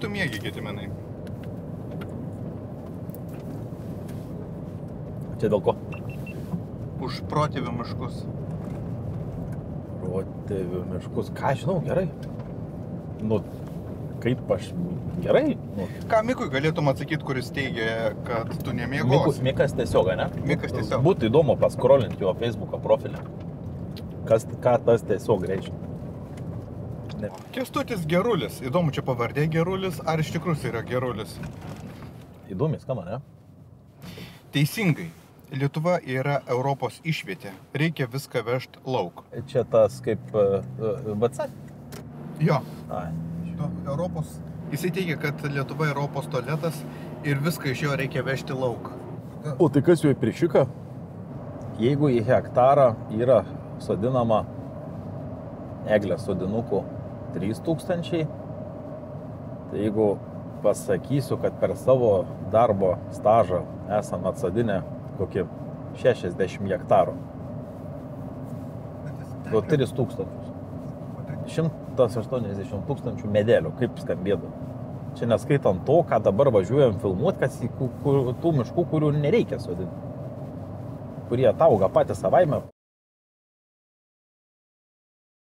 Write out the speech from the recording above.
tu miegi, Gediminai? Čia dėl ko? Už protėvių miškus. Protėvių miškus. Ką žinau, gerai. Nu, kaip aš gerai. Nu. Ką Mikui galėtum atsakyti, kuris teigia, kad tu nemiegosi? Mikas tiesiog, ne? Mikas tiesiog. Būtų įdomu paskrolinti jo Facebook'o profilį. Ką tas tiesiog reiškia. Kęstutis Gerulis. Įdomu, čia pavardė Gerulis, ar iš tikrųjų yra Gerulis? Įdomi skamba, ne? Teisingai. Lietuva yra Europos išvietė. Reikia viską vežti lauk. Čia tas kaip VC? Jo. Ai. Europos. Jisai teigia, kad Lietuva yra Europos tualetas ir viską iš jo reikia vežti lauk. O tai kas jau priešika? Jeigu į hektarą yra sodinama eglės sodinukų 3000, tai jeigu pasakysiu, kad per savo darbo stažą esam atsodinę kokį 60 hektarų. 3000. 180 000 medelių, kaip skambėtų. Čia neskaitant to, ką dabar važiuojam filmuoti, kas tų miškų, kurių nereikia sodinti. Kurie atauga patys savaime